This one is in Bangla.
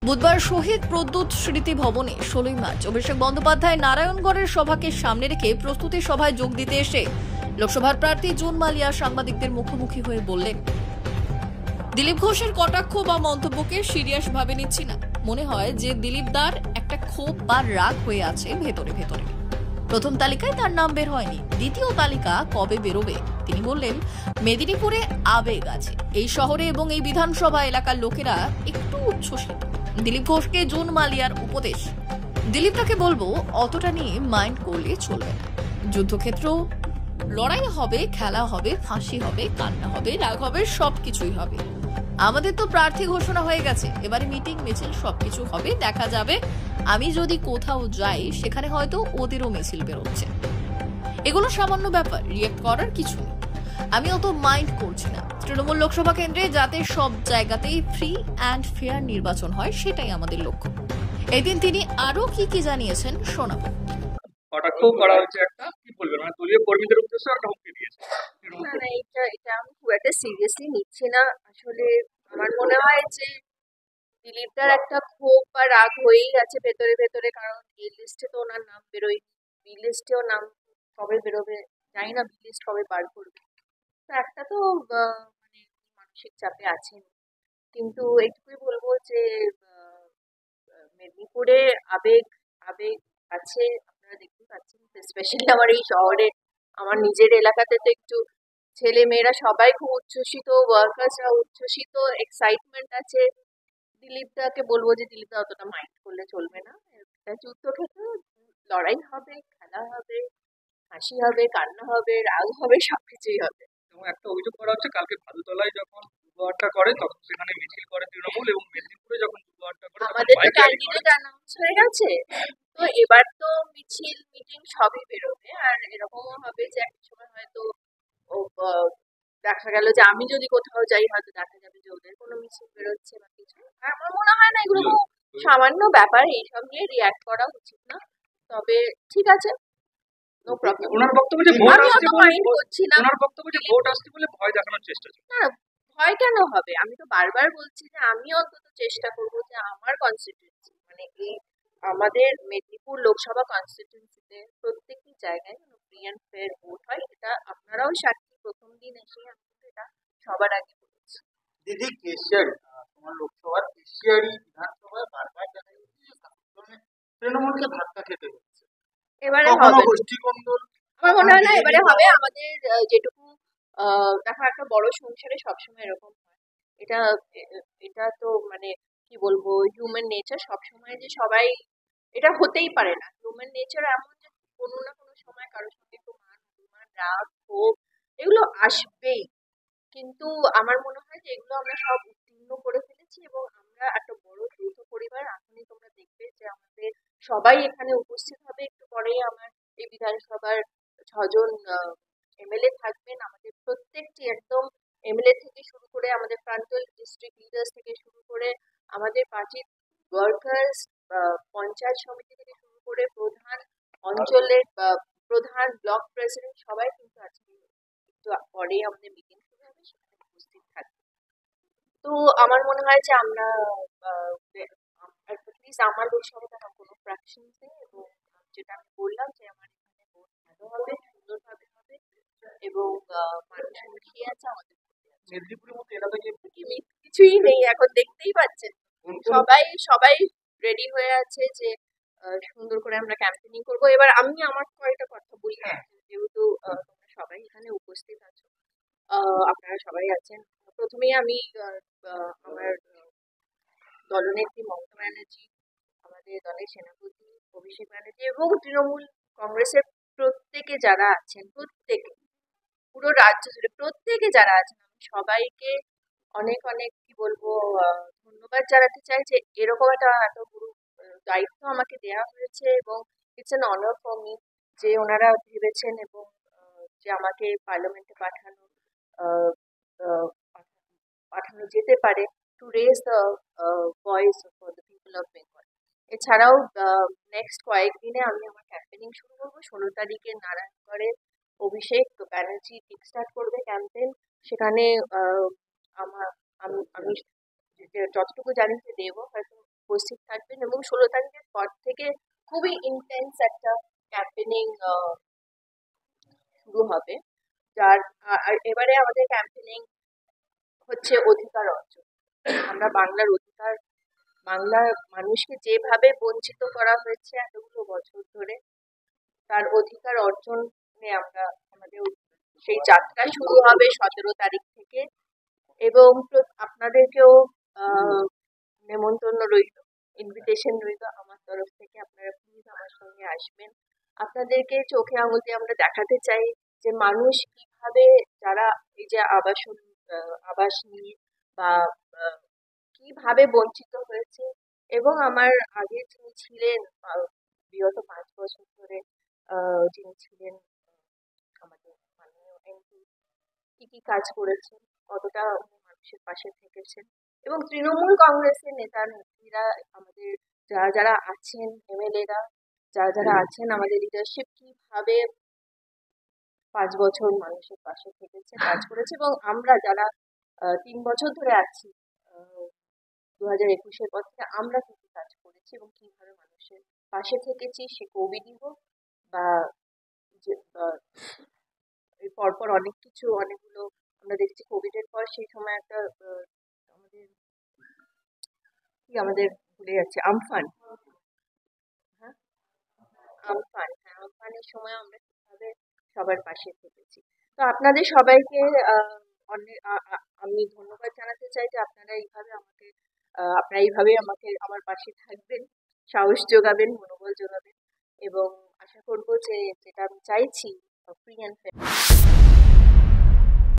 বুধবার শহীদ প্রদ্যুৎ স্মৃতি ভবনে 16 মার্চ অভিষেক বন্দ্যোপাধ্যায় নারায়ণগড়ের সভাকে সামনে রেখে প্রস্তুতি সভায় যোগ দিতে এসে লোকসভার প্রার্থী জুন মালিয়া সাংবাদিকদের মুখোমুখি হয়ে বললেন, দিলীপ ঘোষের কটাক্ষ বা মন্তব্যকে সিরিয়াস ভাবে নিচ্ছি না। মনে হয় যে দিলীপ দার একটা ক্ষোভ বা রাগ হয়ে আছে ভেতরে ভেতরে। প্রথম তালিকায় তার নাম বের হয়নি, দ্বিতীয় তালিকা কবে বেরোবে তিনি বললেন, মেদিনীপুরে আবেগ আছে। এই শহরে এবং এই বিধানসভা এলাকার লোকেরা একটু উচ্ছ্বসিত। দিলীপ ঘোষকে জুন মালিয়ার উপদেশ, দিলীপটাকে বলবো অতটা নিয়ে মাইন্ড করলে চলবে না। যুদ্ধক্ষেত্র লড়াই হবে, খেলা হবে, ফাঁসি হবে, কান্না হবে, রাগ হবে, সবকিছুই হবে। আমাদের তো প্রার্থী ঘোষণা হয়ে গেছে, এবারে মিটিং মিছিল সবকিছু হবে, দেখা যাবে। আমি যদি কোথাও যাই সেখানে হয়তো ওদেরও মিছিল বেরোচ্ছে। এগুলো সামান্য ব্যাপার, রিয়েক্ট করার কিছু নেই। আমি অত মাইন্ড করছি না। তৃণমূল লোকসভা কেন্দ্রে যাতে সব জায়গাতেই ফ্রি অ্যান্ড ফেয়ার নির্বাচন হয়, সেটাই আমাদের লক্ষ্য। এদিন তিনি আরো কি জানিয়েছেন শোনাবো। কটাক্ষ করা হচ্ছে, একটা কি বলবেন, মানে দলীয় কর্মীদের উদ্দেশ্যে একটা হুমকি দিয়েছে। না না, এটা আমি খুব একটা সিরিয়াসলি নিচ্ছি না। আসলে আমার মনে হয় যে দিলীপদার একটা ক্ষোভ বা রাগ হয়েই আছে ভেতরে ভেতরে, কারণ এই লিস্টে তো ওনার নাম বেরোয়, বি লিস্টেও নাম কবে বেরোবে জানি না, বি লিস্ট কবে বার করবে। তো একটা তো মানে মানসিক চাপে আছেন। কিন্তু এইটুকুই বলবো যে মেদিনীপুরে আবেগ আবেগ আছে, আপনারা দেখতে পাচ্ছেন। স্পেশালি আমার এই শহরে, আমার নিজের এলাকাতে তো একটু ছেলে মেয়েরা সবাই খুব উচ্ছ্বসিত, ওয়ার্কার্সরা উচ্ছ্বসিত, এক্সাইটমেন্ট আছে। দিলীপদাকে বলবো যে দিলীপদা অতটা মাইন্ড করলে চলবে না। একটা যুদ্ধক্ষেত্র, লড়াই হবে, খেলা হবে, হাসি হবে, কান্না হবে, রাগ হবে, সবকিছুই হবে। এবং একটা অভিযোগ করা হচ্ছে, কালকে ভাদুতলায় যখন দুর্গাহাটটা করে তখন সেখানে মিছিল করে তৃণমূল, এবং মেদিনীপুরে যখন দুর্গাহাটটা করে আমাদের তো ক্যান্ডিডেট অ্যানাউন্স হয়ে গেছে, তো এবার তো মিছিল মিটিং সবই বেরোবে। আর এরকমও হবে যে একটা সময় হয়তো ও দেখা গেল যে আমি যদি কোথাও যাই হয়তো দেখা যাবে যে ওদের কোনো মিছিল বেরোচ্ছে বা কিছু। আমার মনে হয় না এগুলো খুব সামান্য ব্যাপার, এইসব নিয়ে রিয়াক্ট করা উচিত না। তবে ঠিক আছে, নো প্রবলেম। ওনার বক্তব্য যে ভোট আমি আসছে অত মাইন্ড করছি না। ওনার বক্তব্য যে ভোট আসছে বলে ভয় দেখানোর চেষ্টা চলছে। না, ভয় কেন হবে? আমি তো বারবার বলছি যে আমি অন্তত চেষ্টা করবো যে আমার কনস্টিটিউয়েন্সি, মানে এই আমাদের মেদিনীপুর লোকসভা কনস্টিটিউয়েন্সিতে প্রত্যেকটি জায়গায় ফ্রি অ্যান্ড ফেয়ার ভোট হয়। এটা আপনারাও সাক্ষী, প্রথম দিন এসে আমি কিন্তু এটা সবার আগে বলেছি। দিদি, কেশিয়ারি তোমার লোকসভার কেশিয়ারি বিধানসভায় বারবার দেখা যাচ্ছে যে তৃণমূলকে ধাক্কা খেতে হচ্ছে। এবারে কখনো হবে, গোষ্ঠী কন্দল, আমার মনে হয় না এবারে হবে। আমাদের যেটুকু দেখো, একটা বড় সংসারে সবসময় এরকম হয়। এটা এটা তো মানে কি বলবো, হিউম্যান নেচার। সবসময় যে সবাই, এটা হতেই পারে না। হিউম্যান নেচার এমন যে কোনো না কোনো সময় কারোর সঙ্গে একটু মান অভিমান, রাগ, ক্ষোভ এগুলো আসবেই। কিন্তু আমার মনে হয় যে এগুলো আমরা সব উত্তীর্ণ করে ফেলেছি, এবং আমরা একটা বড় যৌথ পরিবার। এখনই তোমরা দেখবে যে আমাদের সবাই এখানে উপস্থিত হবে। একটু পরেই আমার এই বিধানসভার 6 জন এমএলএ থাকবেন। আমাদের প্রত্যেকটি একদম এমএলএ থেকে শুরু করে আমাদের প্রান্তীয় ডিস্ট্রিক্ট লিডার্স থেকে শুরু করে আমাদের পার্টির ওয়ার্কার্স, পঞ্চায়েত সমিতি থেকে শুরু করে প্রধান, অঞ্চলের প্রধান, ব্লক প্রেসিডেন্ট সবাই কিন্তু আজকে একটু পরেই আমাদের মিটিং শুরু হবে, সেখানে উপস্থিত থাকবে। তো আমার মনে হয় যে আমরা অ্যাটলিস্ট আমার লোকসভাতে আমার কোনো ফ্র্যাকশনস নেই, এবং যেটা আমি বললাম যে আমার এখানে ভোট ভালো হবে, সুন্দরভাবে হবে, এবং মানুষ মুখিয়ে আছে আমাদের ভোটে আছে। মেদিনীপুরের মতো এলাকায় যে কিছুই নেই, এখন দেখতেই পাচ্ছেন সবাই সবাই রেডি হয়ে আছে যে সুন্দর করে আমরা ক্যাম্পেনিং করব। এবার আমি আমার কয়েকটা কথা বলি, যেহেতু তোমরা সবাই এখানে উপস্থিত আছো, আপনারা সবাই আছেন। প্রথমেই আমি আমার দলনেত্রী মমতা ব্যানার্জি, আমাদের দলের সেনাপতি অভিষেক ব্যানার্জি এবং তৃণমূল কংগ্রেসের প্রত্যেকে যারা আছেন, প্রত্যেকে, পুরো রাজ্য জুড়ে প্রত্যেকে যারা আছেন, আমি সবাইকে অনেক অনেক কি বলবো ধন্যবাদ জানাতে চাই যে এরকম একটা এত বড় দায়িত্ব আমাকে দেওয়া হয়েছে, এবং it's an honour for me যে ওনারা ভেবেছেন, এবং যে আমাকে পার্লামেন্টে পাঠানো যেতে পারে to raise the voice for the people of Bengal. এছাড়াও নেক্সট কয়েকদিনে আমি আমার ক্যাম্পেনিং শুরু করবো। 16 তারিখে নারায়ণগড়ে অভিষেক ব্যানার্জি কিক স্টার্ট করবে ক্যাম্পেন। সেখানে আমার আমি যতটুকু জানি যে দেবও হয়তো উপস্থিত থাকবেন এবং 16 তারিখের পর থেকে খুবই ইন্টেন্স একটা ক্যাম্পেনিং শুরু হবে। আর এবারে আমাদের ক্যাম্পেনিং হচ্ছে অধিকার অর্জন। আমরা বাংলার অধিকার, বাংলার মানুষকে যেভাবে বঞ্চিত করা হয়েছে এতগুলো বছর ধরে, তার অধিকার অর্জনে আমরা আমাদের সেই যাত্রা শুরু হবে 17 তারিখ থেকে। এবং আপনাদেরকেও নেমন্তন্ন রইল, ইনভিটেশন রইল আমার তরফ থেকে। আপনারা প্লিজ আমার সঙ্গে আসবেন। আপনাদেরকে চোখে আঙুল দিয়ে আমরা দেখাতে চাই যে মানুষ কিভাবে, যারা এই যে আবাস নিয়ে বা কিভাবে বঞ্চিত হয়েছে। এবং আমার আগে যিনি ছিলেন বিগত 5 বছর ধরে যিনি ছিলেন আমাদের মাননীয় এমপি, কি কাজ করেছেন, কতটা উনি মানুষের পাশে থেকেছেন। এবং তৃণমূল কংগ্রেসের নেতা নেত্রীরা, আমাদের যারা আছেন, এমএলএরা যারা আছেন, আমাদের লিডারশিপ কিভাবে 5 বছর মানুষের পাশে থেকেছে, কাজ করেছে। এবং আমরা যারা 3 বছর ধরে আছি 2021-এর পর থেকে, আমরা কি কাজ করেছি এবং কিভাবে মানুষের পাশে থেকেছি, সে কোভিডই হোক বা পরপর অনেক কিছু, অনেকগুলো আমরা দেখছি কোভিডের পর সেই সময় একটা আমাদের ভুলে যাচ্ছে আমফান। হ্যাঁ, আমফানের সময় আমরা কিভাবে সবার পাশে থেকেছি। তো আপনাদের সবাইকে আমি ধন্যবাদ জানাতে চাই যে আপনারা এইভাবে আমাকে আমার পাশে থাকবেন, সাহস যোগাবেন, মনোবল যোগাবেন। এবং আশা করবো যে যেটা আমি চাইছি, ফ্রি অ্যান্ড ফেয়ার